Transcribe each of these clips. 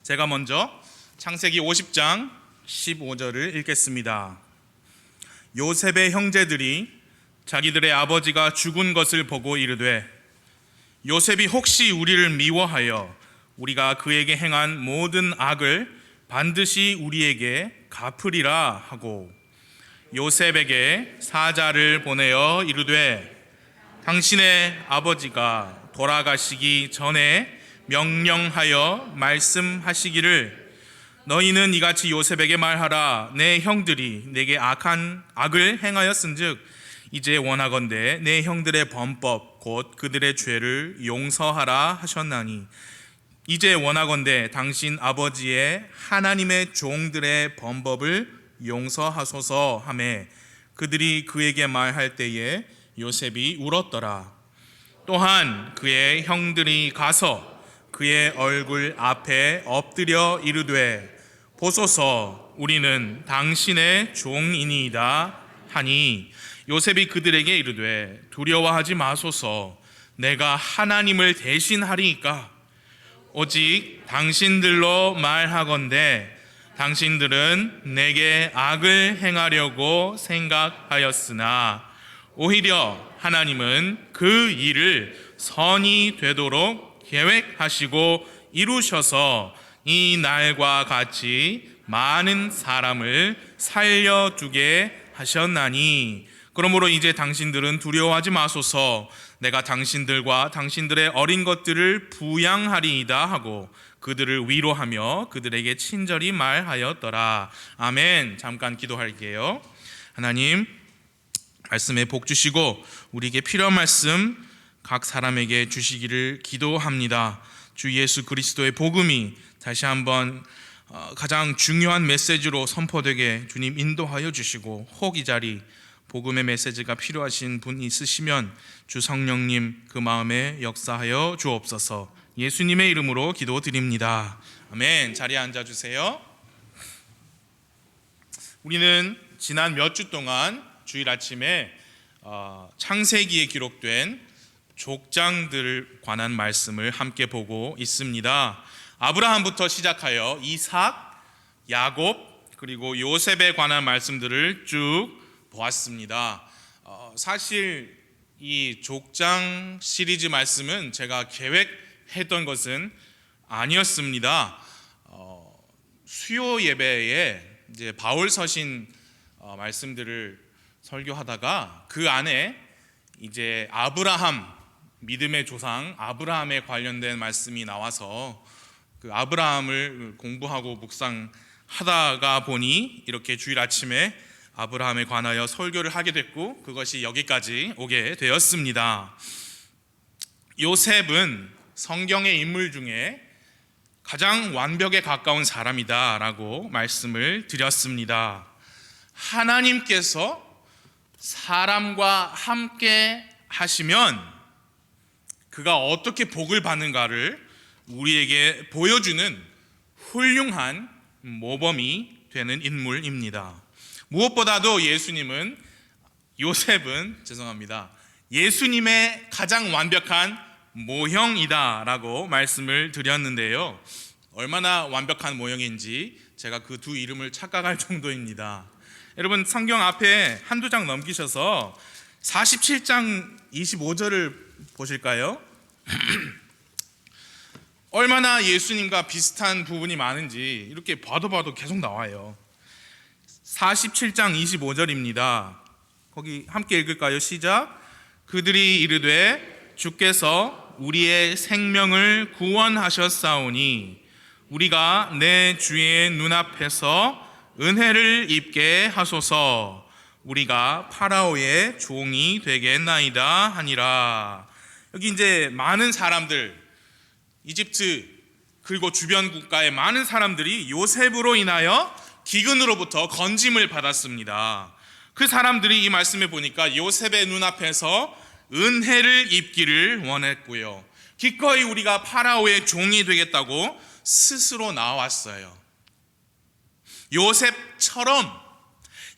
제가 먼저 창세기 50장 15절을 읽겠습니다. 요셉의 형제들이 자기들의 아버지가 죽은 것을 보고 이르되 요셉이 혹시 우리를 미워하여 우리가 그에게 행한 모든 악을 반드시 우리에게 갚으리라 하고 요셉에게 사자를 보내어 이르되 당신의 아버지가 돌아가시기 전에 명령하여 말씀하시기를 너희는 이같이 요셉에게 말하라. 내 형들이 내게 악을 행하였은즉 이제 원하건대 내 형들의 범법 곧 그들의 죄를 용서하라 하셨나니 이제 원하건대 당신 아버지의 하나님의 종들의 범법을 용서하소서 하매 그들이 그에게 말할 때에 요셉이 울었더라. 또한 그의 형들이 가서 그의 얼굴 앞에 엎드려 이르되 보소서 우리는 당신의 종이니이다 하니 요셉이 그들에게 이르되 두려워하지 마소서 내가 하나님을 대신하리이까 오직 당신들로 말하건대 당신들은 내게 악을 행하려고 생각하였으나 오히려 하나님은 그 일을 선이 되도록 계획하시고 이루셔서 이 날과 같이 많은 사람을 살려두게 하셨나니 그러므로 이제 당신들은 두려워하지 마소서 내가 당신들과 당신들의 어린 것들을 부양하리이다 하고 그들을 위로하며 그들에게 친절히 말하였더라. 아멘. 잠깐 기도할게요. 하나님 말씀에 복 주시고 우리에게 필요한 말씀 각 사람에게 주시기를 기도합니다. 주 예수 그리스도의 복음이 다시 한번 가장 중요한 메시지로 선포되게 주님 인도하여 주시고 혹 이 자리 복음의 메시지가 필요하신 분 있으시면 주 성령님 그 마음에 역사하여 주옵소서. 예수님의 이름으로 기도드립니다. 아멘. 자리에 앉아주세요. 우리는 지난 몇 주 동안 주일 아침에 창세기에 기록된 족장들 관한 말씀을 함께 보고 있습니다. 아브라함부터 시작하여 이삭, 야곱 그리고 요셉에 관한 말씀들을 쭉 보았습니다. 사실 이 족장 시리즈 말씀은 제가 계획했던 것은 아니었습니다. 수요 예배에 이제 바울 서신 말씀들을 설교하다가 그 안에 이제 아브라함 믿음의 조상 아브라함에 관련된 말씀이 나와서 그 아브라함을 공부하고 묵상하다가 보니 이렇게 주일 아침에 아브라함에 관하여 설교를 하게 됐고 그것이 여기까지 오게 되었습니다. 요셉은 성경의 인물 중에 가장 완벽에 가까운 사람이다라고 말씀을 드렸습니다. 하나님께서 사람과 함께 하시면 그가 어떻게 복을 받는가를 우리에게 보여주는 훌륭한 모범이 되는 인물입니다. 무엇보다도 예수님의 가장 완벽한 모형이다라고 말씀을 드렸는데요. 얼마나 완벽한 모형인지 제가 그 두 이름을 착각할 정도입니다. 여러분 성경 앞에 한두 장 넘기셔서 47장 25절을 보실까요? 얼마나 예수님과 비슷한 부분이 많은지 이렇게 봐도 계속 나와요. 47장 25절입니다. 거기 함께 읽을까요? 시작. 그들이 이르되 주께서 우리의 생명을 구원하셨사오니 우리가 내 주의 눈앞에서 은혜를 입게 하소서. 우리가 파라오의 종이 되겠나이다 하니라. 여기 이제 많은 사람들, 이집트 그리고 주변 국가의 많은 사람들이 요셉으로 인하여 기근으로부터 건짐을 받았습니다. 그 사람들이 이 말씀에 보니까 요셉의 눈앞에서 은혜를 입기를 원했고요. 기꺼이 우리가 파라오의 종이 되겠다고 스스로 나왔어요. 요셉처럼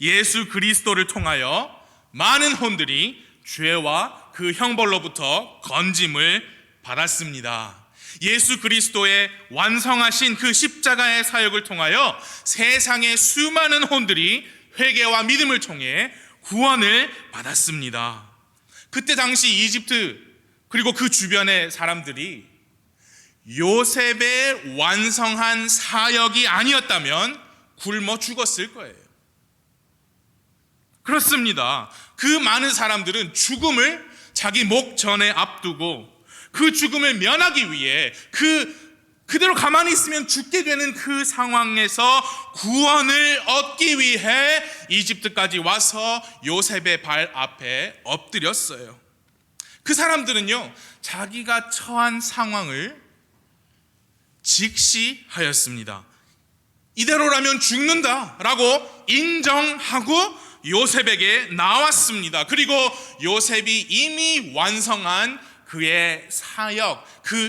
예수 그리스도를 통하여 많은 혼들이 죄와 그 형벌로부터 건짐을 받았습니다. 예수 그리스도의 완성하신 그 십자가의 사역을 통하여 세상의 수많은 혼들이 회개와 믿음을 통해 구원을 받았습니다. 그때 당시 이집트 그리고 그 주변의 사람들이 요셉의 완성한 사역이 아니었다면 굶어 죽었을 거예요. 그렇습니다. 그 많은 사람들은 죽음을 자기 목전에 앞두고 그 죽음을 면하기 위해 그대로 가만히 있으면 죽게 되는 그 상황에서 구원을 얻기 위해 이집트까지 와서 요셉의 발 앞에 엎드렸어요. 그 사람들은요, 자기가 처한 상황을 직시하였습니다. 이대로라면 죽는다라고 인정하고 요셉에게 나왔습니다. 그리고 요셉이 이미 완성한 그의 사역,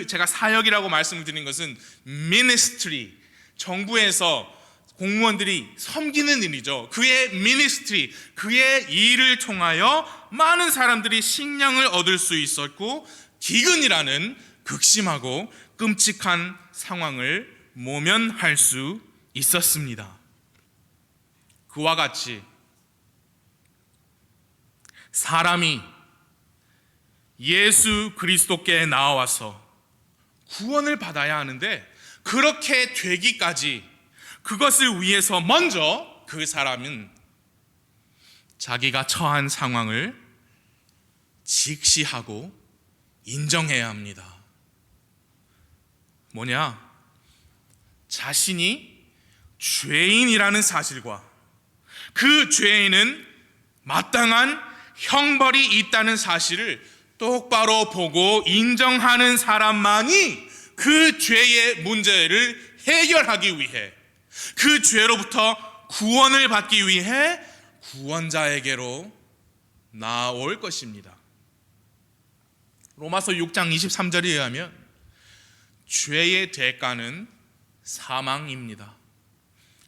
제가 사역이라고 말씀을 드린 것은 ministry, 정부에서 공무원들이 섬기는 일이죠. 그의 ministry, 그의 일을 통하여 많은 사람들이 식량을 얻을 수 있었고 기근이라는 극심하고 끔찍한 상황을 모면할 수 있었습니다. 그와 같이 사람이 예수 그리스도께 나와서 구원을 받아야 하는데 그렇게 되기까지 그것을 위해서 먼저 그 사람은 자기가 처한 상황을 직시하고 인정해야 합니다. 뭐냐? 자신이 죄인이라는 사실과 그 죄인은 마땅한 형벌이 있다는 사실을 똑바로 보고 인정하는 사람만이 그 죄의 문제를 해결하기 위해, 그 죄로부터 구원을 받기 위해 구원자에게로 나올 것입니다. 로마서 6장 23절에 의하면 죄의 대가는 사망입니다.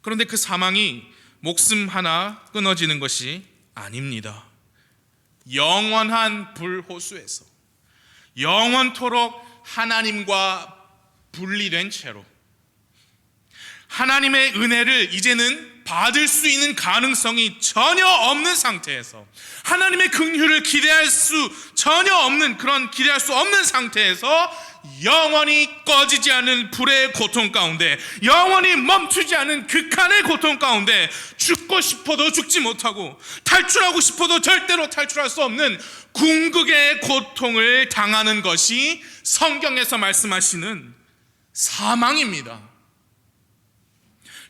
그런데 그 사망이 목숨 하나 끊어지는 것이 아닙니다. 영원한 불호수에서 영원토록 하나님과 분리된 채로 하나님의 은혜를 이제는 받을 수 있는 가능성이 전혀 없는 상태에서, 하나님의 긍휼을 기대할 수 없는 상태에서 영원히 꺼지지 않는 불의 고통 가운데, 영원히 멈추지 않는 극한의 고통 가운데 죽고 싶어도 죽지 못하고 탈출하고 싶어도 절대로 탈출할 수 없는 궁극의 고통을 당하는 것이 성경에서 말씀하시는 사망입니다.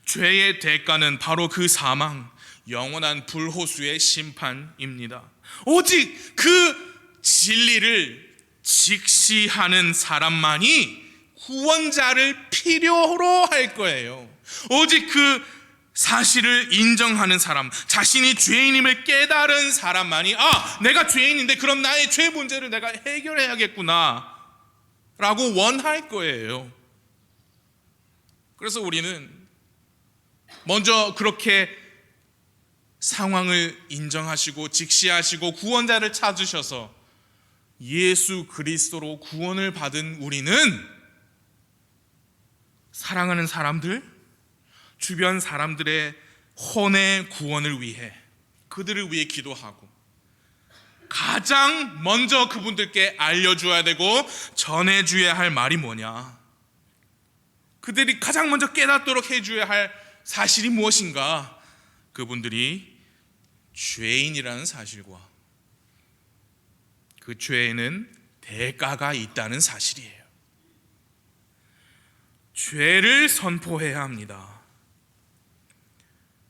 죄의 대가는 바로 그 사망, 영원한 불호수의 심판입니다. 오직 그 진리를 직시하는 사람만이 구원자를 필요로 할 거예요. 오직 그 사실을 인정하는 사람, 자신이 죄인임을 깨달은 사람만이 내가 죄인인데 그럼 나의 죄 문제를 내가 해결해야겠구나 라고 원할 거예요. 그래서 우리는 먼저 그렇게 상황을 인정하시고 직시하시고 구원자를 찾으셔서 예수 그리스도로 구원을 받은 우리는 사랑하는 사람들, 주변 사람들의 혼의 구원을 위해, 그들을 위해 기도하고 가장 먼저 그분들께 알려줘야 되고 전해줘야 할 말이 뭐냐? 그들이 가장 먼저 깨닫도록 해줘야 할 사실이 무엇인가? 그분들이 죄인이라는 사실과 그 죄에는 대가가 있다는 사실이에요. 죄를 선포해야 합니다.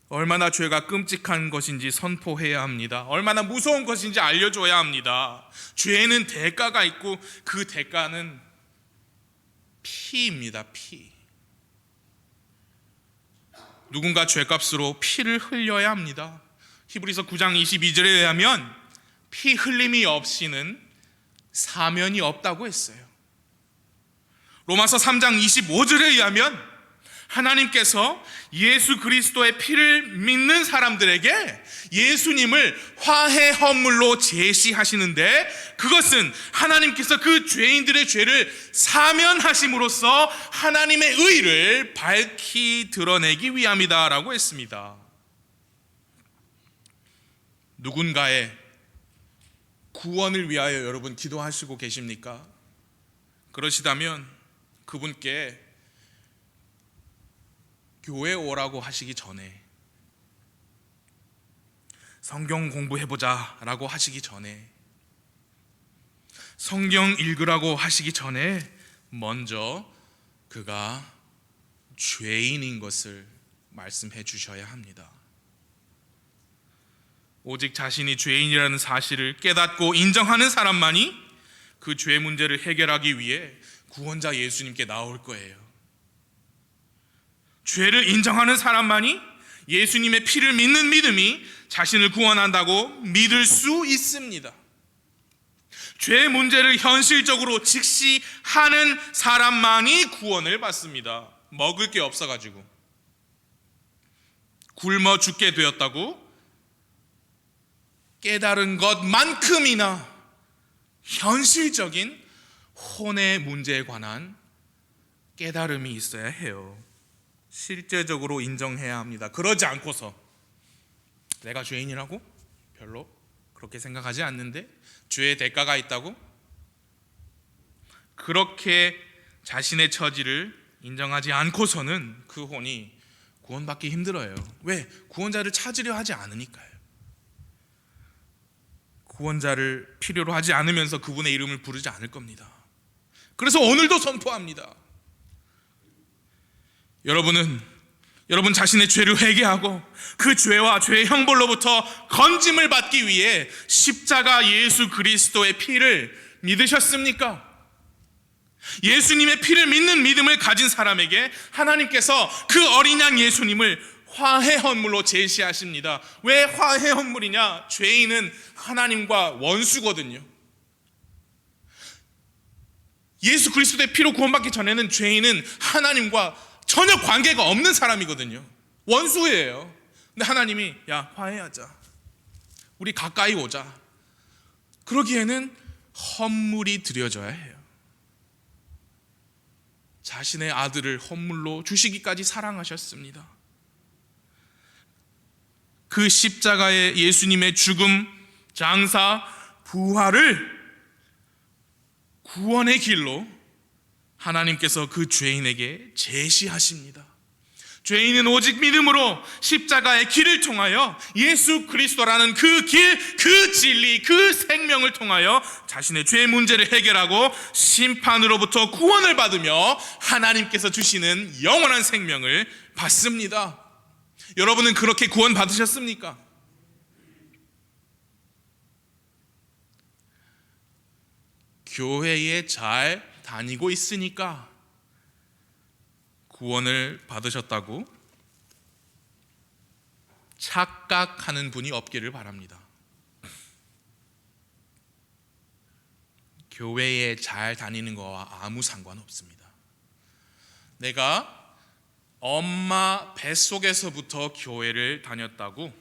얼마나 죄가 끔찍한 것인지 선포해야 합니다. 얼마나 무서운 것인지 알려줘야 합니다. 죄에는 대가가 있고 그 대가는 피입니다. 피. 누군가 죄값으로 피를 흘려야 합니다. 히브리서 9장 22절에 의하면 피 흘림이 없이는 사면이 없다고 했어요. 로마서 3장 25절에 의하면 하나님께서 예수 그리스도의 피를 믿는 사람들에게 예수님을 화해 헌물로 제시하시는데, 그것은 하나님께서 그 죄인들의 죄를 사면하심으로써 하나님의 의를 밝히 드러내기 위함이다라고 했습니다. 누군가의 구원을 위하여 여러분 기도하시고 계십니까? 그러시다면 그분께 교회 오라고 하시기 전에, 성경 공부해보자 라고 하시기 전에, 성경 읽으라고 하시기 전에 먼저 그가 죄인인 것을 말씀해 주셔야 합니다. 오직 자신이 죄인이라는 사실을 깨닫고 인정하는 사람만이 그 죄 문제를 해결하기 위해 구원자 예수님께 나올 거예요. 죄를 인정하는 사람만이 예수님의 피를 믿는 믿음이 자신을 구원한다고 믿을 수 있습니다. 죄 문제를 현실적으로 직시하는 사람만이 구원을 받습니다. 먹을 게 없어가지고 굶어 죽게 되었다고 깨달은 것만큼이나 현실적인 혼의 문제에 관한 깨달음이 있어야 해요. 실제적으로 인정해야 합니다. 그러지 않고서 내가 죄인이라고? 별로 그렇게 생각하지 않는데 죄의 대가가 있다고? 그렇게 자신의 처지를 인정하지 않고서는 그 혼이 구원받기 힘들어요. 왜? 구원자를 찾으려 하지 않으니까요. 구원자를 필요로 하지 않으면서 그분의 이름을 부르지 않을 겁니다. 그래서 오늘도 선포합니다. 여러분 자신의 죄를 회개하고 그 죄와 죄의 형벌로부터 건짐을 받기 위해 십자가 예수 그리스도의 피를 믿으셨습니까? 예수님의 피를 믿는 믿음을 가진 사람에게 하나님께서 그 어린 양 예수님을 화해 헌물로 제시하십니다. 왜 화해 헌물이냐? 죄인은 하나님과 원수거든요. 예수 그리스도의 피로 구원받기 전에는 죄인은 하나님과 전혀 관계가 없는 사람이거든요. 원수예요. 근데 하나님이 야, 화해하자, 우리 가까이 오자, 그러기에는 헌물이 드려져야 해요. 자신의 아들을 헌물로 주시기까지 사랑하셨습니다. 그 십자가의 예수님의 죽음, 장사, 부활을 구원의 길로 하나님께서 그 죄인에게 제시하십니다. 죄인은 오직 믿음으로 십자가의 길을 통하여 예수 그리스도라는 그 길, 그 진리, 그 생명을 통하여 자신의 죄 문제를 해결하고 심판으로부터 구원을 받으며 하나님께서 주시는 영원한 생명을 받습니다. 여러분은 그렇게 구원 받으셨습니까? 교회에 잘 다니고 있으니까 구원을 받으셨다고 착각하는 분이 없기를 바랍니다. 교회에 잘 다니는 거와 아무 상관없습니다. 내가 엄마 뱃속에서부터 교회를 다녔다고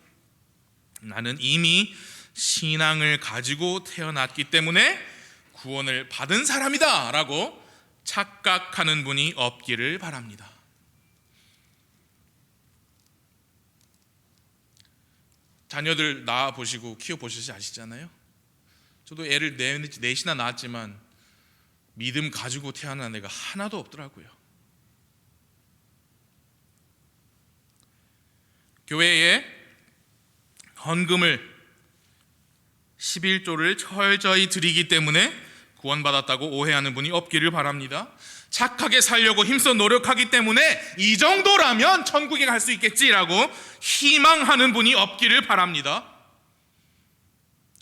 나는 이미 신앙을 가지고 태어났기 때문에 구원을 받은 사람이다 라고 착각하는 분이 없기를 바랍니다. 자녀들 낳아보시고 키워보시지 아시잖아요. 저도 애를 넷이나 낳았지만 믿음 가지고 태어난 애가 하나도 없더라고요. 교회에 헌금을 11조를 철저히 드리기 때문에 구원받았다고 오해하는 분이 없기를 바랍니다. 착하게 살려고 힘써 노력하기 때문에 이 정도라면 천국에 갈 수 있겠지라고 희망하는 분이 없기를 바랍니다.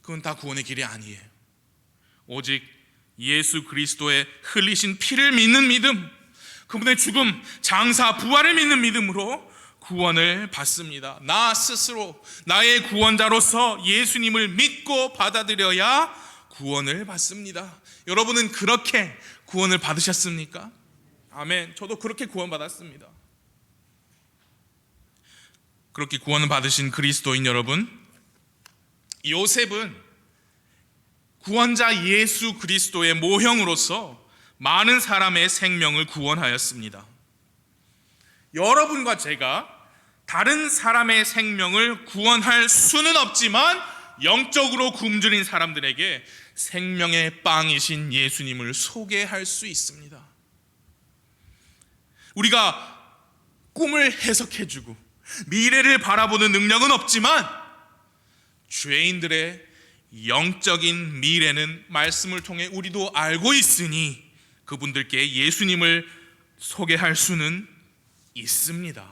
그건 다 구원의 길이 아니에요. 오직 예수 그리스도의 흘리신 피를 믿는 믿음, 그분의 죽음, 장사, 부활을 믿는 믿음으로 구원을 받습니다. 나 스스로 나의 구원자로서 예수님을 믿고 받아들여야 구원을 받습니다. 여러분은 그렇게 구원을 받으셨습니까? 아멘. 저도 그렇게 구원받았습니다. 그렇게 구원을 받으신 그리스도인 여러분, 요셉은 구원자 예수 그리스도의 모형으로서 많은 사람의 생명을 구원하였습니다. 여러분과 제가 다른 사람의 생명을 구원할 수는 없지만 영적으로 굶주린 사람들에게 생명의 빵이신 예수님을 소개할 수 있습니다. 우리가 꿈을 해석해주고 미래를 바라보는 능력은 없지만 죄인들의 영적인 미래는 말씀을 통해 우리도 알고 있으니 그분들께 예수님을 소개할 수는 있습니다.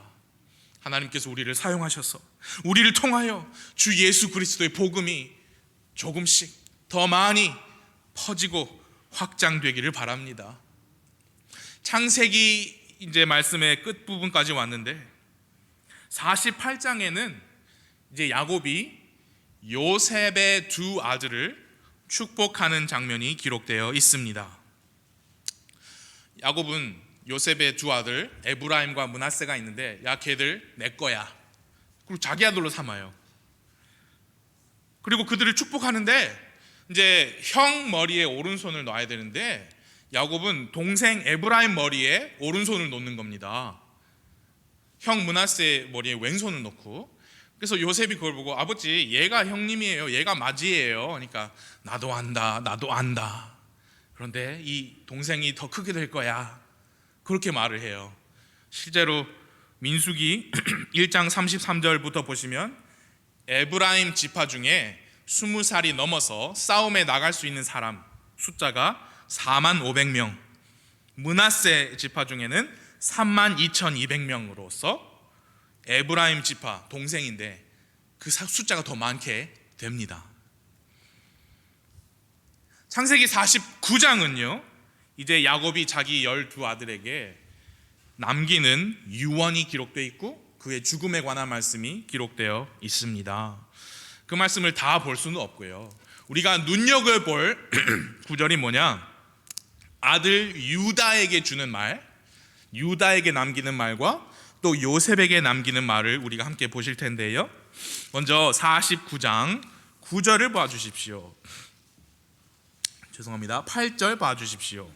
하나님께서 우리를 사용하셔서 우리를 통하여 주 예수 그리스도의 복음이 조금씩 더 많이 퍼지고 확장되기를 바랍니다. 창세기 이제 말씀의 끝부분까지 왔는데 48장에는 이제 야곱이 요셉의 두 아들을 축복하는 장면이 기록되어 있습니다. 야곱은 요셉의 두 아들 에브라임과 므낫세가 있는데, 야 걔들 내 거야. 그리고 자기 아들로 삼아요. 그리고 그들을 축복하는데 이제 형 머리에 오른손을 놔야 되는데 야곱은 동생 에브라임 머리에 오른손을 놓는 겁니다. 형 므낫세 머리에 왼손을 놓고. 그래서 요셉이 그걸 보고 아버지 얘가 형님이에요, 얘가 맞이에요. 그러니까 나도 안다. 그런데 이 동생이 더 크게 될 거야, 그렇게 말을 해요. 실제로 민수기 1장 33절부터 보시면 에브라임 지파 중에 20살이 넘어서 싸움에 나갈 수 있는 사람 숫자가 42,500명, 므낫세 지파 중에는 32,200명으로서 에브라임 지파 동생인데 그 숫자가 더 많게 됩니다. 창세기 49장은요 이제 야곱이 자기 12아들에게 남기는 유언이 기록되어 있고 그의 죽음에 관한 말씀이 기록되어 있습니다. 그 말씀을 다 볼 수는 없고요, 우리가 눈여겨볼 구절이 뭐냐, 아들 유다에게 주는 말, 유다에게 남기는 말과 또 요셉에게 남기는 말을 우리가 함께 보실 텐데요. 먼저 49장 9절을 봐주십시오. 죄송합니다. 8절 봐주십시오.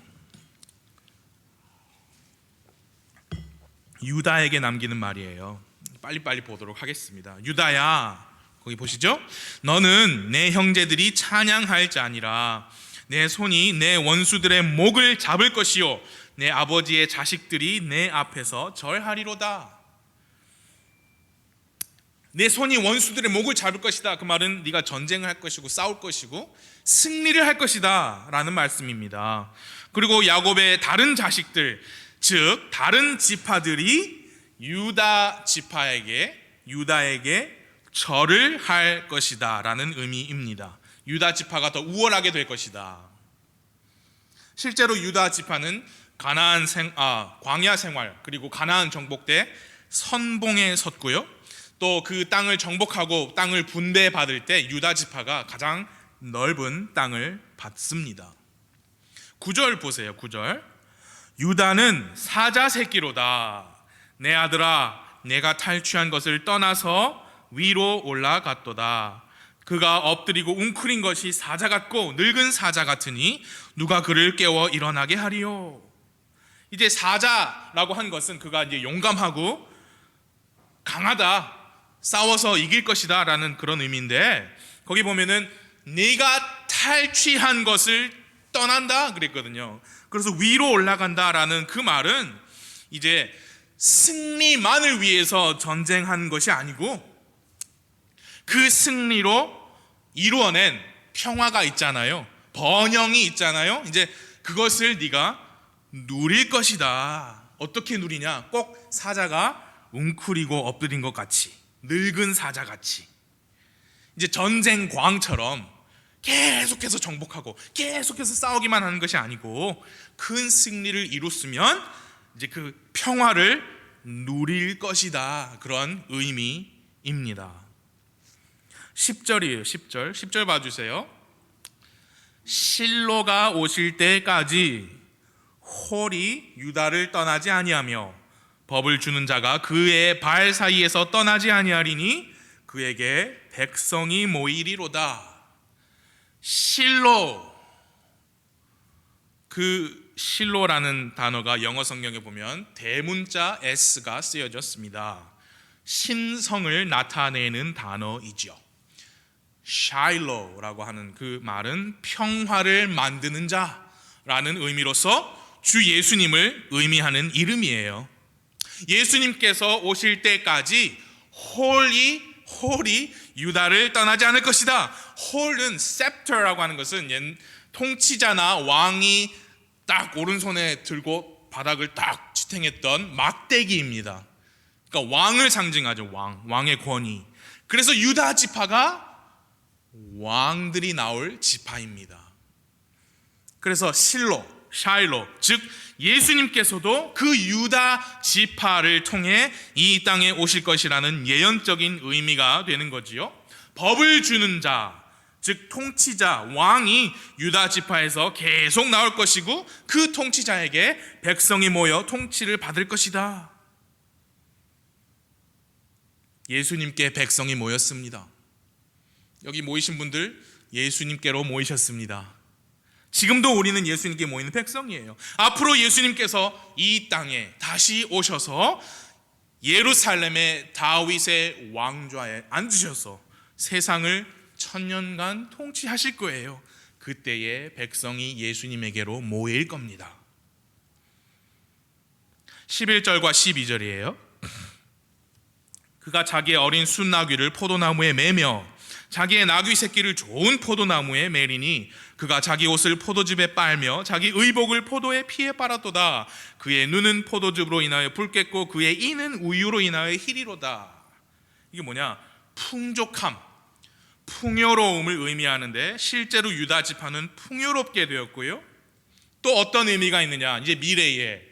유다에게 남기는 말이에요. 빨리빨리 보도록 하겠습니다. 유다야, 거기 보시죠. 너는 내 형제들이 찬양할 자니라. 내 손이 내 원수들의 목을 잡을 것이요 내 아버지의 자식들이 내 앞에서 절하리로다. 내 손이 원수들의 목을 잡을 것이다. 그 말은 네가 전쟁을 할 것이고 싸울 것이고 승리를 할 것이다 라는 말씀입니다. 그리고 야곱의 다른 자식들, 즉 다른 지파들이 유다에게 절을 할 것이다 라는 의미입니다. 유다 지파가 더 우월하게 될 것이다. 실제로 유다 지파는 광야 생활 그리고 가나안 정복 때 선봉에 섰고요, 또 그 땅을 정복하고 땅을 분배받을 때 유다 지파가 가장 넓은 땅을 받습니다. 9절 보세요. 9절, 유다는 사자 새끼로다. 내 아들아, 내가 탈취한 것을 떠나서 위로 올라갔도다. 그가 엎드리고 웅크린 것이 사자 같고 늙은 사자 같으니 누가 그를 깨워 일어나게 하리요. 이제 사자라고 한 것은 그가 이제 용감하고 강하다, 싸워서 이길 것이다 라는 그런 의미인데, 거기 보면은 네가 탈취한 것을 떠난다 그랬거든요. 그래서 위로 올라간다 라는 그 말은 이제 승리만을 위해서 전쟁한 것이 아니고 그 승리로 이루어낸 평화가 있잖아요, 번영이 있잖아요. 이제 그것을 네가 누릴 것이다. 어떻게 누리냐, 꼭 사자가 웅크리고 엎드린 것 같이, 늙은 사자같이, 이제 전쟁광처럼 계속해서 정복하고 계속해서 싸우기만 하는 것이 아니고 큰 승리를 이뤘으면 이제 그 평화를 누릴 것이다, 그런 의미입니다. 10절이에요. 10절 봐주세요. 실로가 오실 때까지 홀이 유다를 떠나지 아니하며 법을 주는 자가 그의 발 사이에서 떠나지 아니하리니 그에게 백성이 모이리로다. 실로, 그 실로라는 단어가 영어 성경에 보면 대문자 S가 쓰여졌습니다. 신성을 나타내는 단어이죠. 샤일로라고 하는 그 말은 평화를 만드는 자라는 의미로서 주 예수님을 의미하는 이름이에요. 예수님께서 오실 때까지 홀이 유다를 떠나지 않을 것이다. 홀은 scepter라고 하는 것은 통치자나 왕이 딱 오른손에 들고 바닥을 딱 지탱했던 막대기입니다. 그러니까 왕을 상징하죠. 왕의 권위. 그래서 유다 지파가 왕들이 나올 지파입니다. 그래서 샤일로, 즉 예수님께서도 그 유다 지파를 통해 이 땅에 오실 것이라는 예언적인 의미가 되는 거지요. 법을 주는 자, 즉 통치자, 왕이 유다 지파에서 계속 나올 것이고 그 통치자에게 백성이 모여 통치를 받을 것이다. 예수님께 백성이 모였습니다. 여기 모이신 분들 예수님께로 모이셨습니다. 지금도 우리는 예수님께 모이는 백성이에요. 앞으로 예수님께서 이 땅에 다시 오셔서 예루살렘의 다윗의 왕좌에 앉으셔서 세상을 1000년간 통치하실 거예요. 그때의 백성이 예수님에게로 모일 겁니다. 11절과 12절이에요. 그가 자기의 어린 순나귀를 포도나무에 매며 자기의 나귀 새끼를 좋은 포도나무에 매리니 그가 자기 옷을 포도즙에 빨며 자기 의복을 포도의 피에 빨았도다. 그의 눈은 포도즙으로 인하여 붉겠고 그의 이는 우유로 인하여 희리로다. 이게 뭐냐? 풍족함, 풍요로움을 의미하는데 실제로 유다 지파는 풍요롭게 되었고요. 또 어떤 의미가 있느냐? 이제 미래에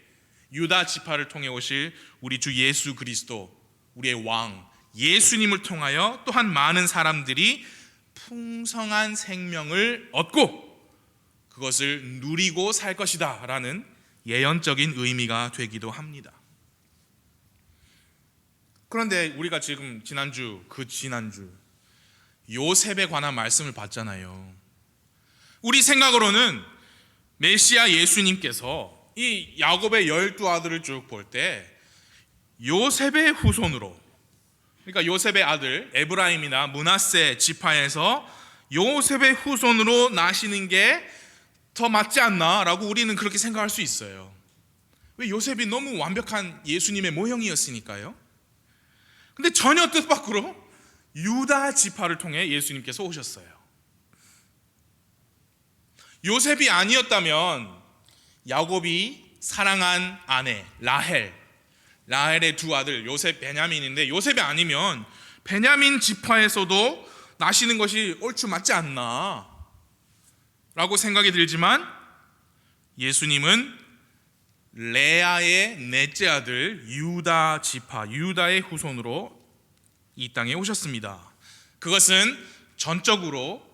유다 지파를 통해 오실 우리 주 예수 그리스도, 우리의 왕 예수님을 통하여 또한 많은 사람들이 풍성한 생명을 얻고 그것을 누리고 살 것이다 라는 예언적인 의미가 되기도 합니다. 그런데 우리가 지금 지난주 요셉에 관한 말씀을 봤잖아요. 우리 생각으로는 메시아 예수님께서 이 야곱의 12아들을 쭉 볼 때 요셉의 후손으로, 그러니까 요셉의 아들 에브라임이나 므낫세 지파에서 요셉의 후손으로 나시는 게 더 맞지 않나라고 우리는 그렇게 생각할 수 있어요. 왜? 요셉이 너무 완벽한 예수님의 모형이었으니까요. 근데 전혀 뜻밖으로 유다 지파를 통해 예수님께서 오셨어요. 요셉이 아니었다면 야곱이 사랑한 아내 라헬의 두 아들 요셉, 베냐민인데 요셉이 아니면 베냐민 지파에서도 나시는 것이 옳지 맞지 않나 라고 생각이 들지만 예수님은 레아의 넷째 아들 유다 지파, 유다의 후손으로 이 땅에 오셨습니다. 그것은 전적으로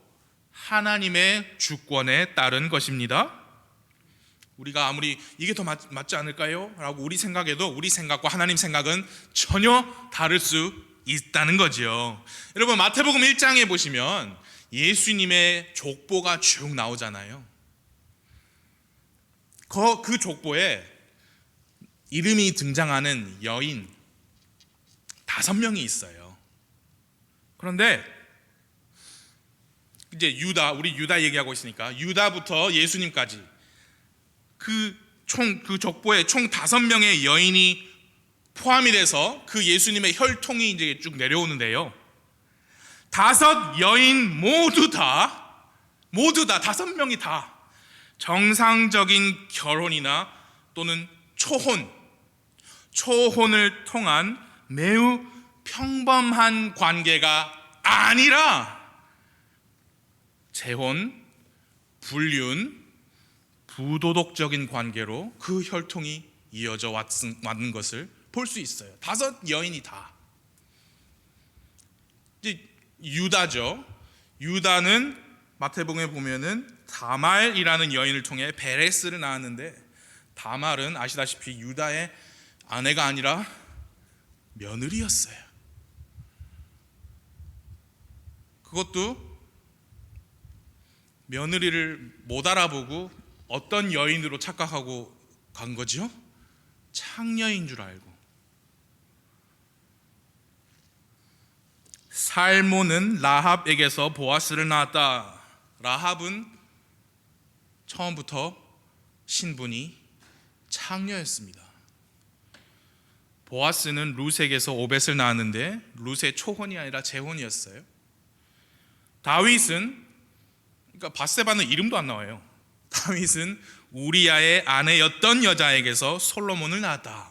하나님의 주권에 따른 것입니다. 우리가 아무리 이게 더 맞지 않을까요? 라고 우리 생각해도 우리 생각과 하나님 생각은 전혀 다를 수 있다는 거죠. 여러분 마태복음 1장에 보시면 예수님의 족보가 쭉 나오잖아요. 그 족보에 이름이 등장하는 여인 5명이 있어요. 그런데 이제 우리 유다 얘기하고 있으니까 유다부터 예수님까지 그 족보에 총 5명의 여인이 포함이 돼서 그 예수님의 혈통이 이제 쭉 내려오는데요. 5 여인 모두 다 5명이 다 정상적인 결혼이나 또는 초혼을 통한 매우 평범한 관계가 아니라 재혼, 불륜, 부도덕적인 관계로 그 혈통이 이어져 왔는 것을 볼 수 있어요. 5 여인이 다. 이제 유다죠. 유다는 마태복음에 보면은 다말이라는 여인을 통해 베레스를 낳았는데 다말은 아시다시피 유다의 아내가 아니라 며느리였어요. 그것도 며느리를 못 알아보고 어떤 여인으로 착각하고 간 거죠? 창녀인 줄 알고. 살모는 라합에게서 보아스를 낳았다. 라합은 처음부터 신분이 창녀였습니다. 보아스는 룻에게서 오벳을 낳았는데 룻의 초혼이 아니라 재혼이었어요. 다윗은, 그러니까 밧세바는 이름도 안 나와요. 다윗은 우리아의 아내였던 여자에게서 솔로몬을 낳았다.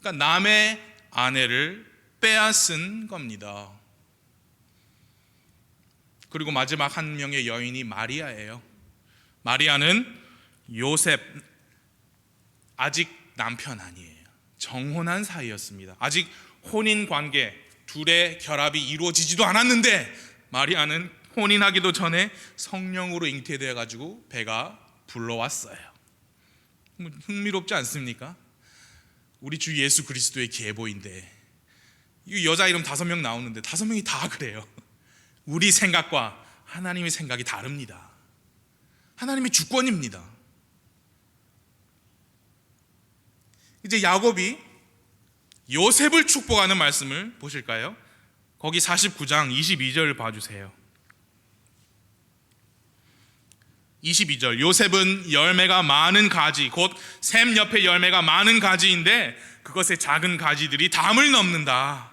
그러니까 남의 아내를 빼앗은 겁니다. 그리고 마지막 한 명의 여인이 마리아예요. 마리아는 요셉, 아직 남편 아니에요. 정혼한 사이였습니다. 아직 혼인 관계, 둘의 결합이 이루어지지도 않았는데 마리아는 혼인하기도 전에 성령으로 잉태되어 가지고 배가 불러왔어요. 흥미롭지 않습니까? 우리 주 예수 그리스도의 계보인데 이 여자 이름 5명 나오는데 5명이 다 그래요. 우리 생각과 하나님의 생각이 다릅니다. 하나님의 주권입니다. 이제 야곱이 요셉을 축복하는 말씀을 보실까요? 거기 49장 22절 봐주세요. 22절, 요셉은 열매가 많은 가지, 곧 샘 옆에 열매가 많은 가지인데 그것의 작은 가지들이 담을 넘는다.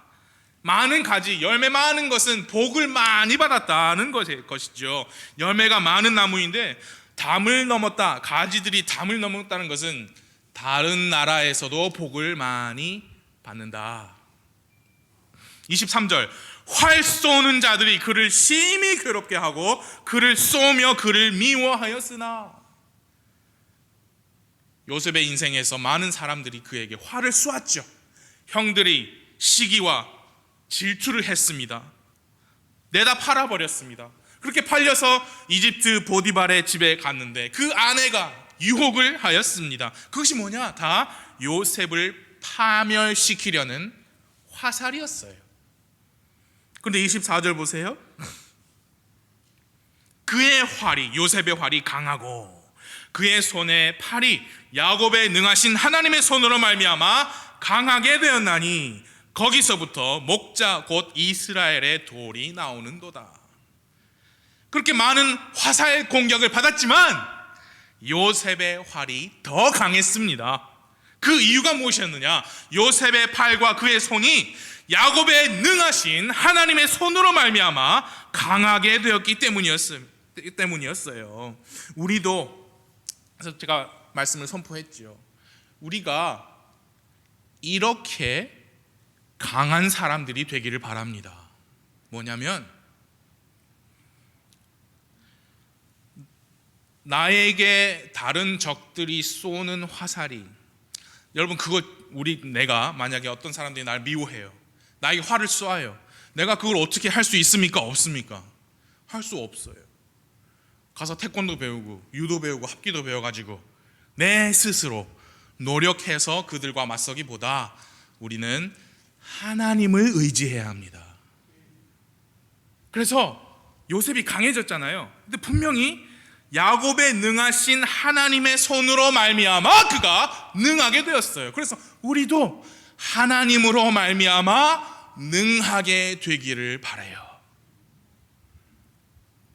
많은 가지, 열매 많은 것은 복을 많이 받았다는 것이죠. 열매가 많은 나무인데 담을 넘었다, 가지들이 담을 넘었다는 것은 다른 나라에서도 복을 많이 받는다. 23절, 활 쏘는 자들이 그를 심히 괴롭게 하고 그를 쏘며 그를 미워하였으나, 요셉의 인생에서 많은 사람들이 그에게 활을 쏘았죠. 형들이 시기와 질투를 했습니다. 내다 팔아버렸습니다. 그렇게 팔려서 이집트 보디발의 집에 갔는데 그 아내가 유혹을 하였습니다. 그것이 뭐냐? 다 요셉을 파멸시키려는 화살이었어요. 그런데 24절 보세요. 그의 활이, 요셉의 활이 강하고 그의 손의 팔이 야곱의 능하신 하나님의 손으로 말미암아 강하게 되었나니 거기서부터 목자 곧 이스라엘의 돌이 나오는도다. 그렇게 많은 화살 공격을 받았지만 요셉의 활이 더 강했습니다. 그 이유가 무엇이었느냐? 요셉의 팔과 그의 손이 야곱의 능하신 하나님의 손으로 말미암아 강하게 되었기 때문이었어요. 우리도, 그래서 제가 말씀을 선포했죠. 우리가 이렇게 강한 사람들이 되기를 바랍니다. 뭐냐면 나에게 다른 적들이 쏘는 화살이, 여러분 그거 내가 만약에 어떤 사람들이 날 미워해요. 나에게 활을 쏘아요. 내가 그걸 어떻게 할 수 있습니까? 없습니까? 할 수 없어요. 가서 태권도 배우고 유도 배우고 합기도 배워가지고 내 스스로 노력해서 그들과 맞서기보다 우리는 하나님을 의지해야 합니다. 그래서 요셉이 강해졌잖아요. 근데 분명히 야곱의 능하신 하나님의 손으로 말미암아 그가 능하게 되었어요. 그래서 우리도 하나님으로 말미암아 능하게 되기를 바라요.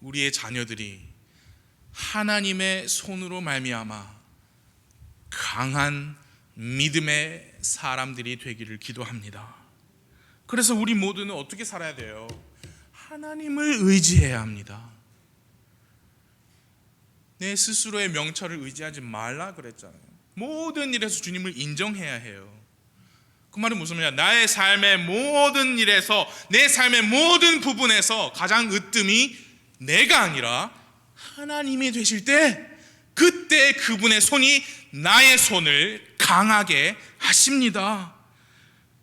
우리의 자녀들이 하나님의 손으로 말미암아 강한 믿음의 사람들이 되기를 기도합니다. 그래서 우리 모두는 어떻게 살아야 돼요? 하나님을 의지해야 합니다. 내 스스로의 명철을 의지하지 말라 그랬잖아요. 모든 일에서 주님을 인정해야 해요. 그 말은 무슨 말이냐? 나의 삶의 모든 일에서, 내 삶의 모든 부분에서 가장 으뜸이 내가 아니라 하나님이 되실 때, 그때 그분의 손이 나의 손을 강하게 하십니다.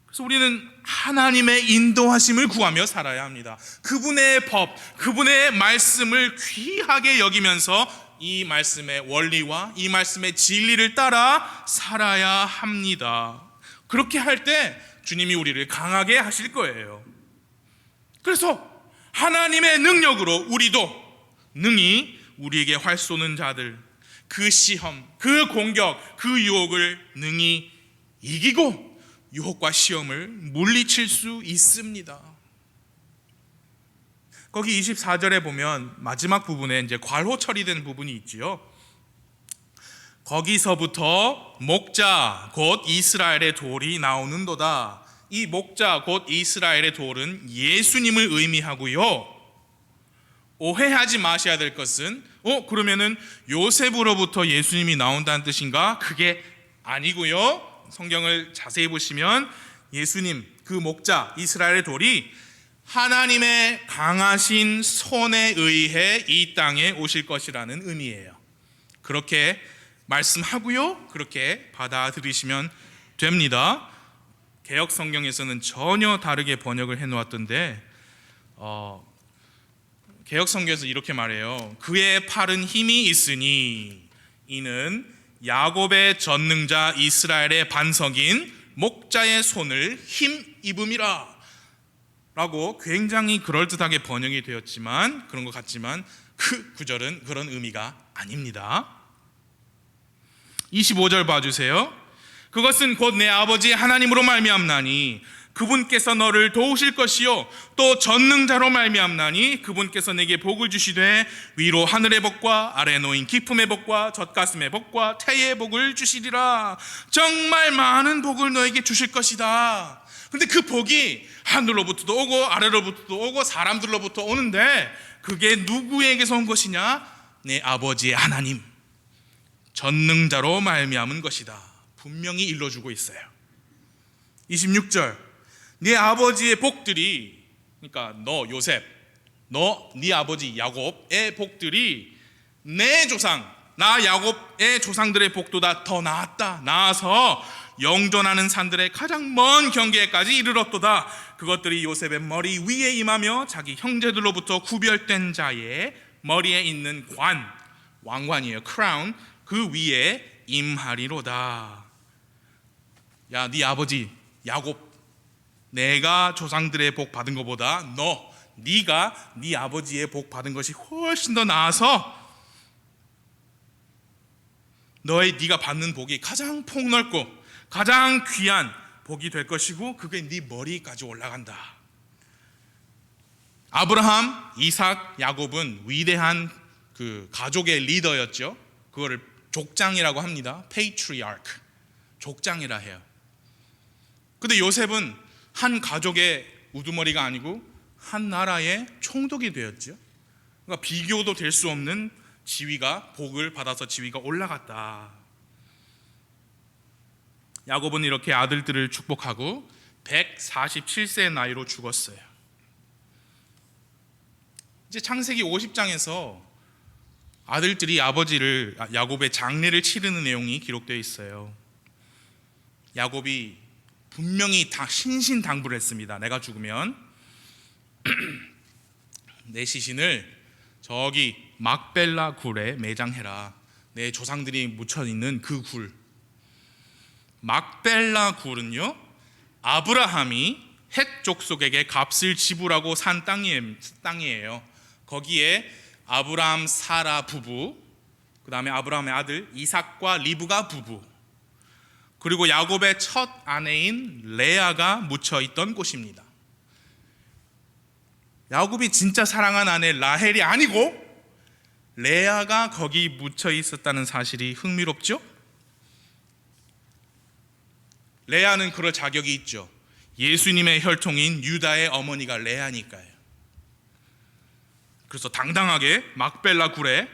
그래서 우리는 하나님의 인도하심을 구하며 살아야 합니다. 그분의 법, 그분의 말씀을 귀하게 여기면서 이 말씀의 원리와 이 말씀의 진리를 따라 살아야 합니다. 그렇게 할 때 주님이 우리를 강하게 하실 거예요. 그래서 하나님의 능력으로 우리도 능히 우리에게 활 쏘는 자들, 그 시험, 그 공격, 그 유혹을 능히 이기고 유혹과 시험을 물리칠 수 있습니다. 거기 24절에 보면 마지막 부분에 이제 괄호 처리된 부분이 있지요. 거기서부터 목자 곧 이스라엘의 돌이 나오는도다. 이 목자 곧 이스라엘의 돌은 예수님을 의미하고요. 오해하지 마셔야 될 것은 그러면은 요셉으로부터 예수님이 나온다는 뜻인가? 그게 아니고요. 성경을 자세히 보시면 예수님, 그 목자 이스라엘의 돌이 하나님의 강하신 손에 의해 이 땅에 오실 것이라는 의미예요. 그렇게 말씀하고요, 그렇게 받아들이시면 됩니다. 개역 성경에서는 전혀 다르게 번역을 해놓았던데 개역 성경에서 이렇게 말해요. 그의 팔은 힘이 있으니 이는 야곱의 전능자 이스라엘의 반석인 목자의 손을 힘입음이라 라고 굉장히 그럴듯하게 번역이 되었지만, 그런 것 같지만 그 구절은 그런 의미가 아닙니다. 25절 봐주세요. 그것은 곧 내 아버지 하나님으로 말미암나니 그분께서 너를 도우실 것이요 또 전능자로 말미암나니 그분께서 내게 복을 주시되 위로 하늘의 복과 아래 놓인 기품의 복과 젖가슴의 복과 태의 복을 주시리라. 정말 많은 복을 너에게 주실 것이다. 근데 그 복이 하늘로부터도 오고 아래로부터도 오고 사람들로부터 오는데 그게 누구에게서 온 것이냐? 내 아버지의 하나님 전능자로 말미암은 것이다. 분명히 일러주고 있어요. 26절 네 아버지의 복들이, 그러니까 너 요셉, 네 아버지 야곱의 복들이 내 조상, 나 야곱의 조상들의 복보다 더 나아서 영존하는 산들의 가장 먼 경계까지 이르렀도다. 그것들이 요셉의 머리 위에 임하며 자기 형제들로부터 구별된 자의 머리에 있는 관, 왕관이에요, 크라운, 그 위에 임하리로다. 야, 네 아버지 야곱, 내가 조상들의 복 받은 것보다 네가 네 아버지의 복 받은 것이 훨씬 더 나아서 네가 받는 복이 가장 폭넓고 가장 귀한 복이 될 것이고 그게 네 머리까지 올라간다. 아브라함, 이삭, 야곱은 위대한 그 가족의 리더였죠. 그거를 족장이라고 합니다. patriarch, 족장이라 해요. 근데 요셉은 한 가족의 우두머리가 아니고 한 나라의 총독이 되었죠. 그러니까 비교도 될 수 없는 지위가, 복을 받아서 지위가 올라갔다. 야곱은 이렇게 아들들을 축복하고 147세의 나이로 죽었어요. 이제 창세기 50장에서 아들들이 야곱의 장례를 치르는 내용이 기록되어 있어요. 야곱이 분명히 다 신신당부를 했습니다. 내가 죽으면 내 시신을 저기 막벨라 굴에 매장해라. 내 조상들이 묻혀있는 그 굴. 막벨라 굴은요, 아브라함이 헷 족속에게 값을 지불하고 산 땅이에요. 거기에 아브라함 사라 부부, 그 다음에 아브라함의 아들 이삭과 리브가 부부, 그리고 야곱의 첫 아내인 레아가 묻혀있던 곳입니다. 야곱이 진짜 사랑한 아내 라헬이 아니고 레아가 거기 묻혀있었다는 사실이 흥미롭죠? 레아는 그럴 자격이 있죠. 예수님의 혈통인 유다의 어머니가 레아니까요. 그래서 당당하게 막벨라 굴에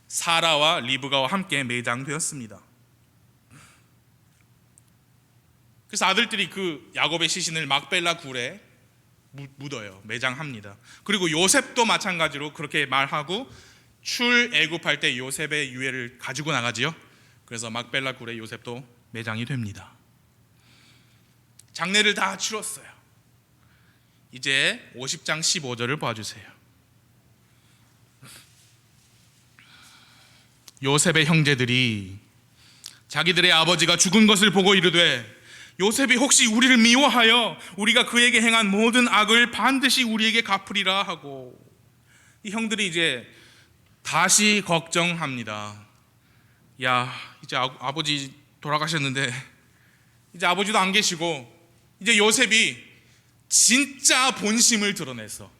사라와 리브가와 함께 매장되었습니다. 그래서 아들들이 그 야곱의 시신을 막벨라 굴에 묻어요. 매장합니다. 그리고 요셉도 마찬가지로 그렇게 말하고 출애굽할 때 요셉의 유해를 가지고 나가지요. 그래서 막벨라 굴에 요셉도 매장이 됩니다. 장례를 다 치렀어요. 이제 50장 15절을 봐주세요. 요셉의 형제들이 자기들의 아버지가 죽은 것을 보고 이르되 요셉이 혹시 우리를 미워하여 우리가 그에게 행한 모든 악을 반드시 우리에게 갚으리라 하고, 이 형들이 이제 다시 걱정합니다. 야, 이제 아버지 돌아가셨는데 이제 아버지도 안 계시고 이제 요셉이 진짜 본심을 드러내서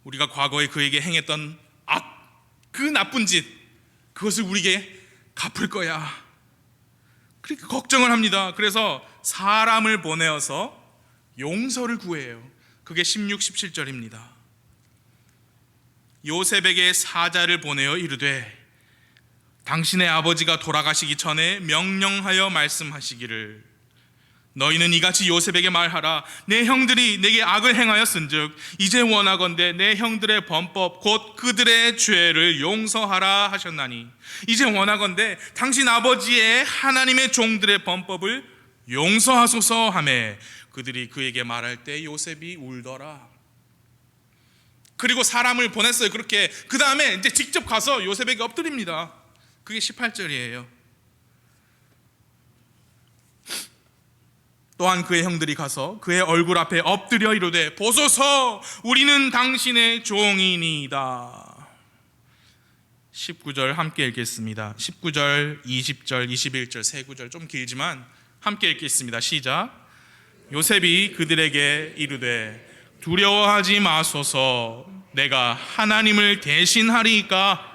우리가 과거에 그에게 행했던 악, 그 나쁜 짓, 그것을 우리에게 갚을 거야. 그렇게 걱정을 합니다. 그래서 사람을 보내어서 용서를 구해요. 그게 16, 17절입니다. 요셉에게 사자를 보내어 이르되 당신의 아버지가 돌아가시기 전에 명령하여 말씀하시기를 너희는 이같이 요셉에게 말하라. 내 형들이 내게 악을 행하였은즉 이제 원하건대 내 형들의 범법 곧 그들의 죄를 용서하라 하셨나니 이제 원하건대 당신 아버지의 하나님의 종들의 범법을 용서하소서 하매 그들이 그에게 말할 때 요셉이 울더라. 그리고 사람을 보냈어요. 그렇게 그 다음에 이제 직접 가서 요셉에게 엎드립니다. 그게 18절이에요. 또한 그의 형들이 가서 그의 얼굴 앞에 엎드려 이르되 보소서 우리는 당신의 종이니이다. 19절 함께 읽겠습니다. 19절, 20절, 21절 세 구절 좀 길지만 함께 읽겠습니다. 시작. 요셉이 그들에게 이르되 두려워하지 마소서 내가 하나님을 대신하리이까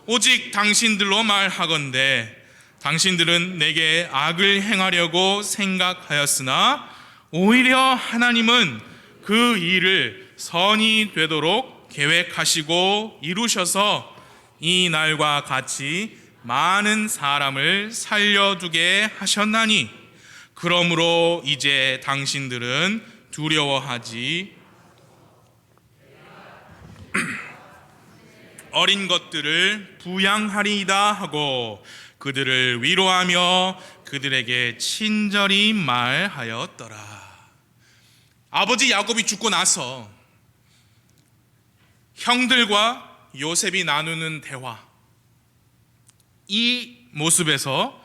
오직 당신들로 말하건대 당신들은 내게 악을 행하려고 생각하였으나 오히려 하나님은 그 일을 선이 되도록 계획하시고 이루셔서 이 날과 같이 많은 사람을 살려두게 하셨나니 그러므로 이제 당신들은 두려워하지 어린 것들을 부양하리이다 하고 그들을 위로하며 그들에게 친절히 말하였더라. 아버지 야곱이 죽고 나서 형들과 요셉이 나누는 대화, 이 모습에서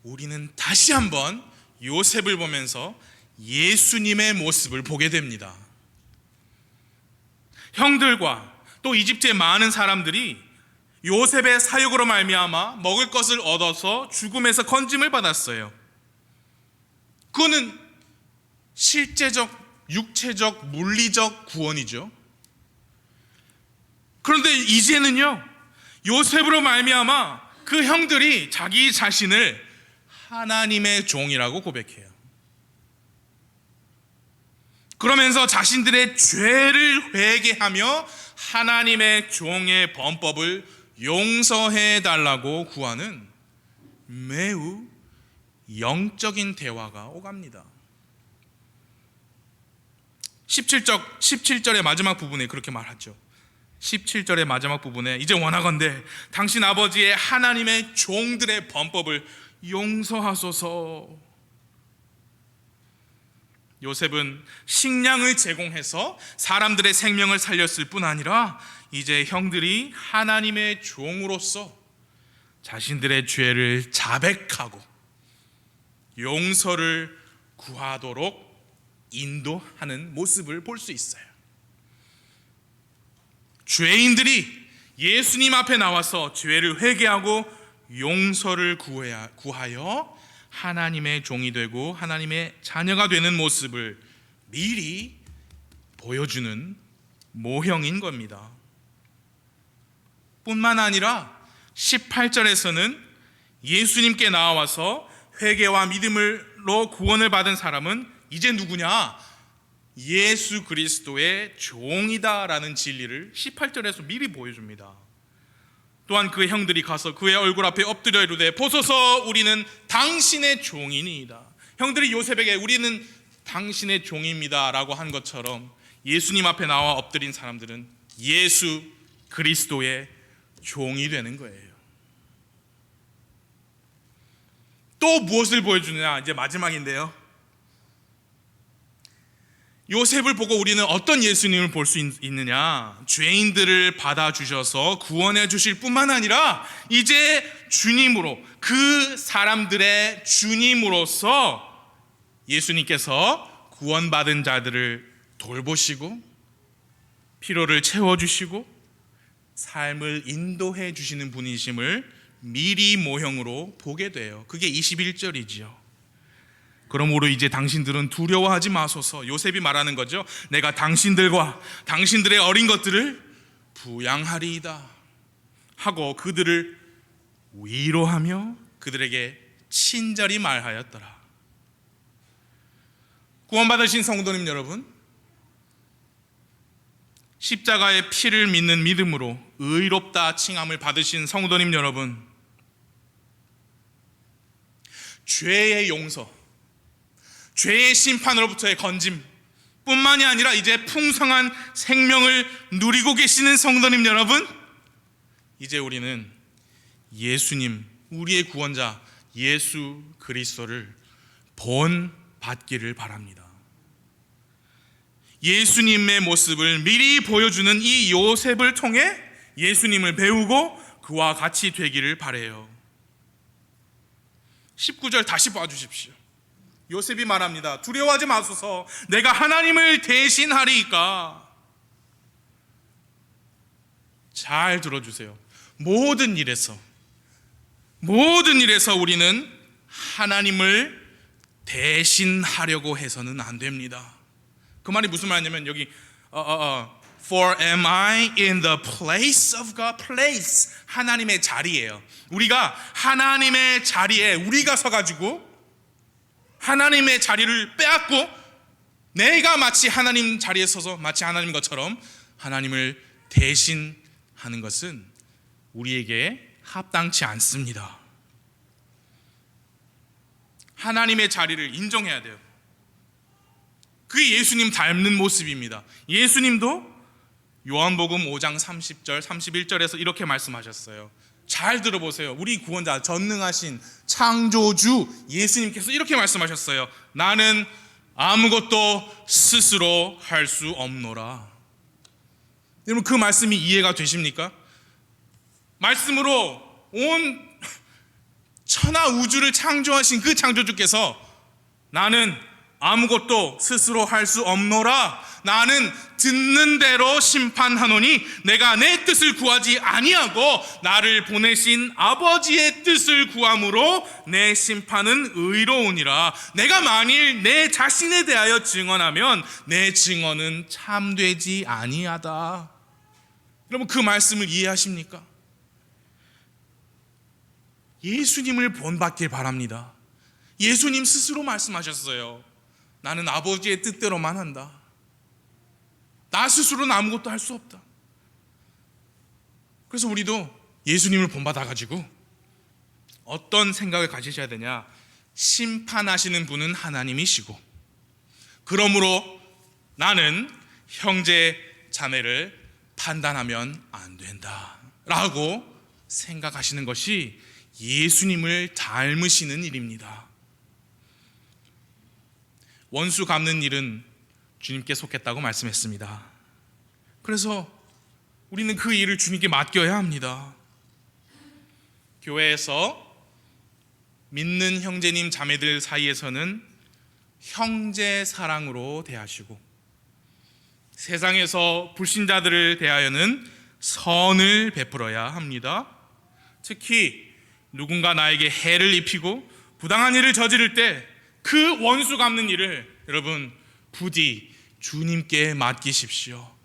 우리는 다시 한번 요셉을 보면서 예수님의 모습을 보게 됩니다. 형들과 또 이집트의 많은 사람들이 요셉의 사역으로 말미암아 먹을 것을 얻어서 죽음에서 건짐을 받았어요. 그거는 실제적, 육체적, 물리적 구원이죠. 그런데 이제는요, 요셉으로 말미암아 그 형들이 자기 자신을 하나님의 종이라고 고백해요. 그러면서 자신들의 죄를 회개하며 하나님의 종의 범법을 용서해 달라고 구하는 매우 영적인 대화가 오갑니다. 17절의 마지막 부분에 그렇게 말하죠. 17절의 마지막 부분에 이제 원하건대 당신 아버지의 하나님의 종들의 범법을 용서하소서. 요셉은 식량을 제공해서 사람들의 생명을 살렸을 뿐 아니라 이제 형들이 하나님의 종으로서 자신들의 죄를 자백하고 용서를 구하도록 인도하는 모습을 볼 수 있어요. 죄인들이 예수님 앞에 나와서 죄를 회개하고 용서를 구하여 하나님의 종이 되고 하나님의 자녀가 되는 모습을 미리 보여주는 모형인 겁니다. 뿐만 아니라 18절에서는 예수님께 나와서 회개와 믿음으로 구원을 받은 사람은 이제 누구냐? 예수 그리스도의 종이다라는 진리를 18절에서 미리 보여줍니다. 또한 그의 형들이 가서 그의 얼굴 앞에 엎드려 이르되 보소서 우리는 당신의 종이니이다. 형들이 요셉에게 우리는 당신의 종입니다 라고 한 것처럼 예수님 앞에 나와 엎드린 사람들은 예수 그리스도의 종이 되는 거예요. 또 무엇을 보여주느냐? 이제 마지막인데요, 요셉을 보고 우리는 어떤 예수님을 볼 수 있느냐? 죄인들을 받아주셔서 구원해 주실 뿐만 아니라 이제 주님으로, 그 사람들의 주님으로서 예수님께서 구원받은 자들을 돌보시고 필요를 채워주시고 삶을 인도해 주시는 분이심을 미리 모형으로 보게 돼요. 그게 21절이지요. 그러므로 이제 당신들은 두려워하지 마소서. 요셉이 말하는 거죠. 내가 당신들과 당신들의 어린 것들을 부양하리이다 하고 그들을 위로하며 그들에게 친절히 말하였더라. 구원받으신 성도님 여러분, 십자가의 피를 믿는 믿음으로 의롭다 칭함을 받으신 성도님 여러분, 죄의 용서, 죄의 심판으로부터의 건짐 뿐만이 아니라 이제 풍성한 생명을 누리고 계시는 성도님 여러분, 이제 우리는 예수님, 우리의 구원자 예수 그리스도를 본받기를 바랍니다. 예수님의 모습을 미리 보여주는 이 요셉을 통해 예수님을 배우고 그와 같이 되기를 바라요. 19절 다시 봐주십시오. 요셉이 말합니다. 두려워하지 마소서. 내가 하나님을 대신하리이까. 잘 들어주세요. 모든 일에서 우리는 하나님을 대신하려고 해서는 안 됩니다. 그 말이 무슨 말이냐면 여기 For am I in the place of God? place 하나님의 자리예요. 우리가 하나님의 자리에 우리가 서가지고 하나님의 자리를 빼앗고 내가 마치 하나님 자리에 서서 마치 하나님 것처럼 하나님을 대신하는 것은 우리에게 합당치 않습니다. 하나님의 자리를 인정해야 돼요. 그게 예수님 닮는 모습입니다. 예수님도 요한복음 5장 30절 31절에서 이렇게 말씀하셨어요. 잘 들어보세요. 우리 구원자 전능하신 창조주 예수님께서 이렇게 말씀하셨어요. 나는 아무것도 스스로 할 수 없노라. 여러분 그 말씀이 이해가 되십니까? 말씀으로 온 천하 우주를 창조하신 그 창조주께서 나는 아무것도 스스로 할 수 없노라. 나는 듣는 대로 심판하노니 내가 내 뜻을 구하지 아니하고 나를 보내신 아버지의 뜻을 구함으로 내 심판은 의로우니라. 내가 만일 내 자신에 대하여 증언하면 내 증언은 참되지 아니하다. 여러분 그 말씀을 이해하십니까? 예수님을 본받길 바랍니다. 예수님 스스로 말씀하셨어요. 나는 아버지의 뜻대로만 한다. 나 스스로는 아무것도 할 수 없다. 그래서 우리도 예수님을 본받아가지고 어떤 생각을 가지셔야 되냐? 심판하시는 분은 하나님이시고 그러므로 나는 형제 자매를 판단하면 안 된다 라고 생각하시는 것이 예수님을 닮으시는 일입니다. 원수 갚는 일은 주님께 속했다고 말씀했습니다. 그래서 우리는 그 일을 주님께 맡겨야 합니다. 교회에서 믿는 형제님 자매들 사이에서는 형제 사랑으로 대하시고 세상에서 불신자들을 대하여는 선을 베풀어야 합니다. 특히 누군가 나에게 해를 입히고 부당한 일을 저지를 때 그 원수 갚는 일을 여러분 부디 주님께 맡기십시오.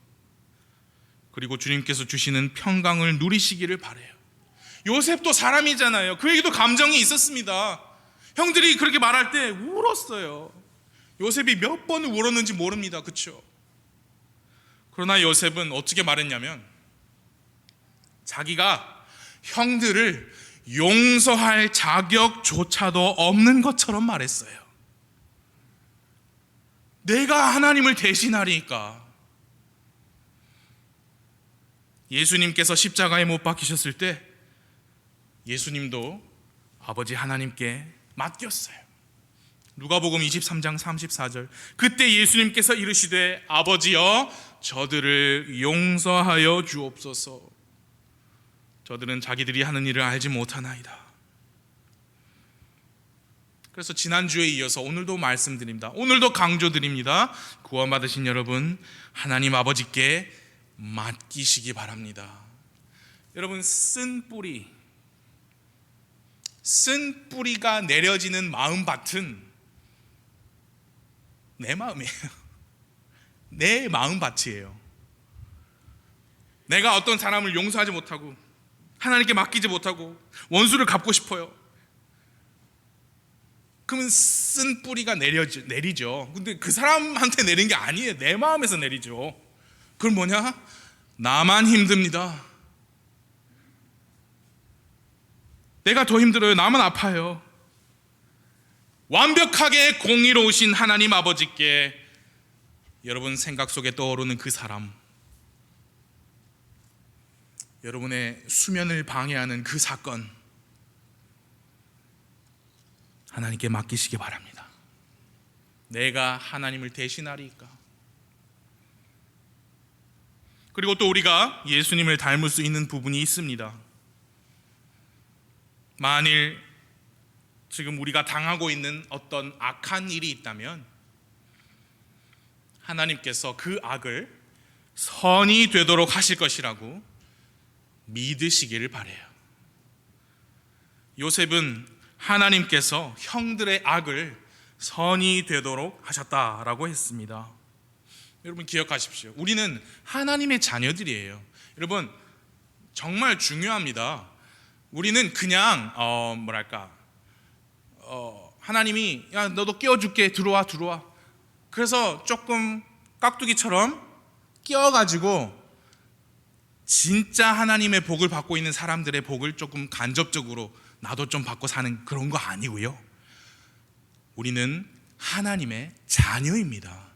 그리고 주님께서 주시는 평강을 누리시기를 바라요. 요셉도 사람이잖아요. 그에게도 감정이 있었습니다. 형들이 그렇게 말할 때 울었어요. 요셉이 몇 번 울었는지 모릅니다. 그렇죠? 그러나 요셉은 어떻게 말했냐면 자기가 형들을 용서할 자격조차도 없는 것처럼 말했어요. 내가 하나님을 대신하리니까. 예수님께서 십자가에 못 박히셨을 때 예수님도 아버지 하나님께 맡겼어요. 누가복음 23장 34절 그때 예수님께서 이르시되 아버지여 저들을 용서하여 주옵소서. 저들은 자기들이 하는 일을 알지 못하나이다. 그래서 지난주에 이어서 오늘도 말씀드립니다. 오늘도 강조드립니다. 구원받으신 여러분, 하나님 아버지께 맡기시기 바랍니다. 여러분, 쓴 뿌리가 내려지는 마음밭은 내 마음이에요. 내 마음밭이에요. 내가 어떤 사람을 용서하지 못하고 하나님께 맡기지 못하고 원수를 갚고 싶어요. 그러면 쓴 뿌리가 내리죠. 근데 그 사람한테 내린 게 아니에요. 내 마음에서 내리죠. 그럼 뭐냐? 나만 힘듭니다. 내가 더 힘들어요. 나만 아파요. 완벽하게 공의로우신 하나님 아버지께 여러분 생각 속에 떠오르는 그 사람, 여러분의 수면을 방해하는 그 사건, 하나님께 맡기시기 바랍니다. 내가 하나님을 대신하리까? 그리고 또 우리가 예수님을 닮을 수 있는 부분이 있습니다. 만일 지금 우리가 당하고 있는 어떤 악한 일이 있다면 하나님께서 그 악을 선이 되도록 하실 것이라고 믿으시기를 바라요. 요셉은 하나님께서 형들의 악을 선이 되도록 하셨다라고 했습니다. 여러분 기억하십시오. 우리는 하나님의 자녀들이에요. 여러분 정말 중요합니다. 우리는 그냥 하나님이 야 너도 끼워줄게 들어와 그래서 조금 깍두기처럼 끼워가지고 진짜 하나님의 복을 받고 있는 사람들의 복을 조금 간접적으로 나도 좀 받고 사는 그런 거 아니고요. 우리는 하나님의 자녀입니다.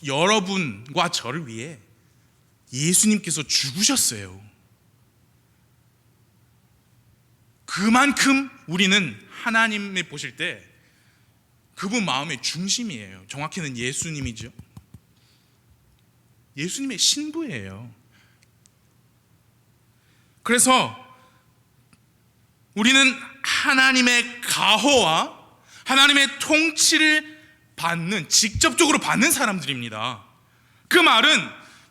여러분과 저를 위해 예수님께서 죽으셨어요. 그만큼 우리는 하나님을 보실 때 그분 마음의 중심이에요. 정확히는 예수님이죠. 예수님의 신부예요. 그래서 우리는 하나님의 가호와 하나님의 통치를 직접적으로 받는 사람들입니다. 그 말은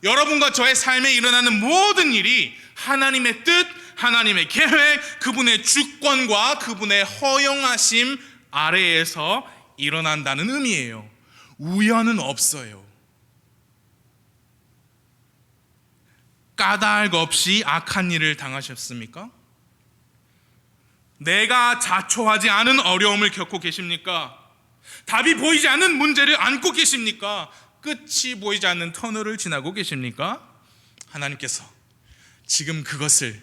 여러분과 저의 삶에 일어나는 모든 일이 하나님의 뜻, 하나님의 계획, 그분의 주권과 그분의 허용하심 아래에서 일어난다는 의미예요. 우연은 없어요. 까닭 없이 악한 일을 당하셨습니까? 내가 자초하지 않은 어려움을 겪고 계십니까? 답이 보이지 않는 문제를 안고 계십니까? 끝이 보이지 않는 터널을 지나고 계십니까? 하나님께서 지금 그것을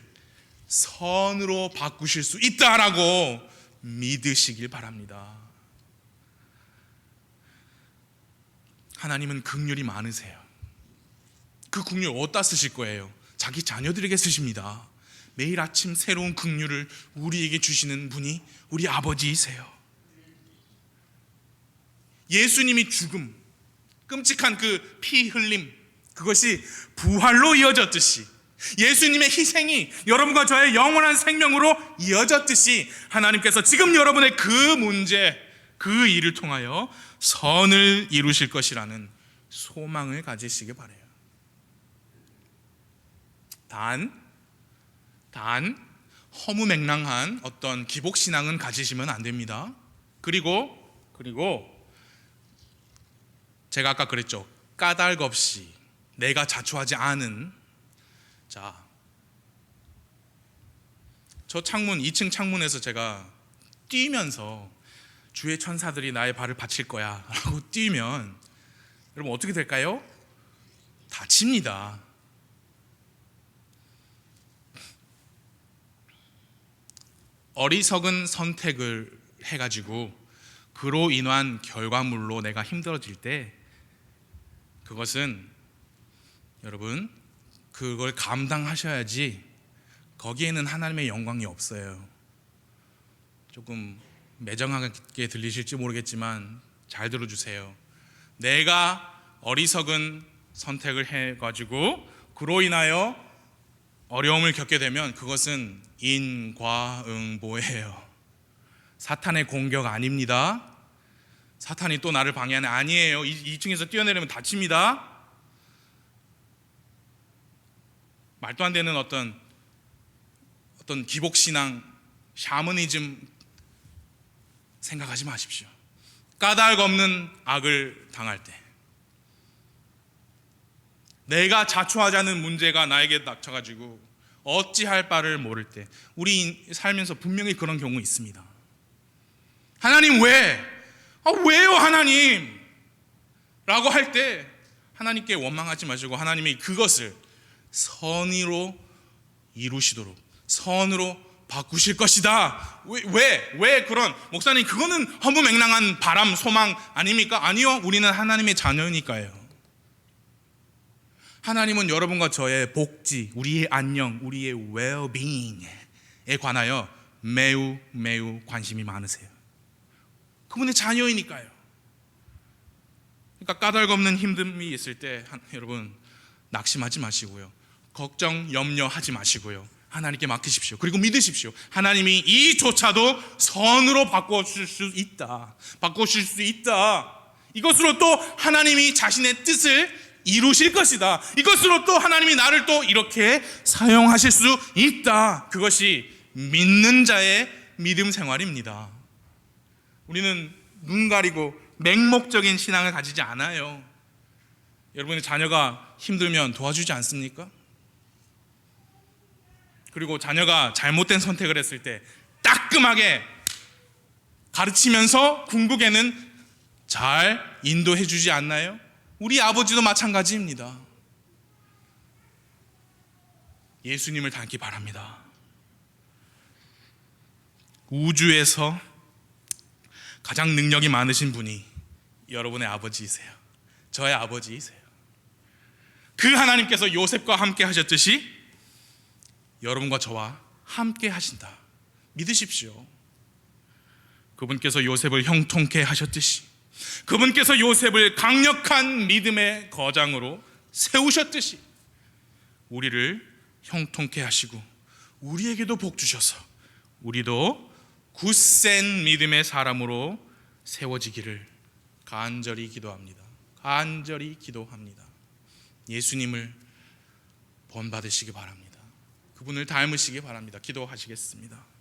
선으로 바꾸실 수 있다라고 믿으시길 바랍니다. 하나님은 긍휼이 많으세요. 그 긍휼 어디다 쓰실 거예요? 자기 자녀들에게 쓰십니다. 매일 아침 새로운 긍휼을 우리에게 주시는 분이 우리 아버지이세요. 예수님이 죽음, 끔찍한 그 피 흘림, 그것이 부활로 이어졌듯이 예수님의 희생이 여러분과 저의 영원한 생명으로 이어졌듯이 하나님께서 지금 여러분의 그 문제, 그 일을 통하여 선을 이루실 것이라는 소망을 가지시기 바라요. 단 허무맹랑한 어떤 기복신앙은 가지시면 안 됩니다. 그리고 제가 아까 그랬죠. 까닭 없이 내가 자초하지 않은 저 창문 2층 창문에서 제가 뛰면서 주의 천사들이 나의 발을 받칠 거야 라고 뛰면 여러분 어떻게 될까요? 다칩니다. 어리석은 선택을 해가지고 그로 인한 결과물로 내가 힘들어질 때 그것은 여러분 그걸 감당하셔야지 거기에는 하나님의 영광이 없어요. 조금 매정하게 들리실지 모르겠지만 잘 들어주세요. 내가 어리석은 선택을 해가지고 그로 인하여 어려움을 겪게 되면 그것은 인과응보예요. 사탄의 공격 아닙니다. 사탄이 또 나를 방해하는 아니에요. 2층에서 뛰어내리면 다칩니다. 말도 안 되는 어떤 기복신앙, 샤머니즘 생각하지 마십시오. 까닭 없는 악을 당할 때, 내가 자초하자는 문제가 나에게 닥쳐가지고 어찌할 바를 모를 때, 우리 살면서 분명히 그런 경우 있습니다. 하나님 왜? 왜요 하나님? 라고 할 때 하나님께 원망하지 마시고 하나님이 그것을 선의로 이루시도록, 선으로 바꾸실 것이다. 왜 그런, 목사님 그거는 허무맹랑한 바람, 소망 아닙니까? 아니요, 우리는 하나님의 자녀니까요. 하나님은 여러분과 저의 복지, 우리의 안녕, 우리의 well-being에 관하여 매우 관심이 많으세요. 그분의 자녀이니까요. 그러니까 까닭 없는 힘듦이 있을 때 여러분 낙심하지 마시고요, 걱정, 염려하지 마시고요, 하나님께 맡기십시오. 그리고 믿으십시오. 하나님이 이조차도 선으로 바꿔줄 수 있다. 이것으로 또 하나님이 자신의 뜻을 이루실 것이다. 이것으로 또 하나님이 나를 또 이렇게 사용하실 수 있다. 그것이 믿는 자의 믿음 생활입니다. 우리는 눈 가리고 맹목적인 신앙을 가지지 않아요. 여러분의 자녀가 힘들면 도와주지 않습니까? 그리고 자녀가 잘못된 선택을 했을 때 따끔하게 가르치면서 궁극에는 잘 인도해 주지 않나요? 우리 아버지도 마찬가지입니다. 예수님을 닮기 바랍니다. 우주에서 가장 능력이 많으신 분이 여러분의 아버지이세요. 저의 아버지이세요. 그 하나님께서 요셉과 함께 하셨듯이 여러분과 저와 함께 하신다. 믿으십시오. 그분께서 요셉을 형통케 하셨듯이, 그분께서 요셉을 강력한 믿음의 거장으로 세우셨듯이 우리를 형통케 하시고 우리에게도 복 주셔서 우리도 굳센 믿음의 사람으로 세워지기를 간절히 기도합니다. 예수님을 본받으시기 바랍니다. 그분을 닮으시기 바랍니다. 기도하시겠습니다.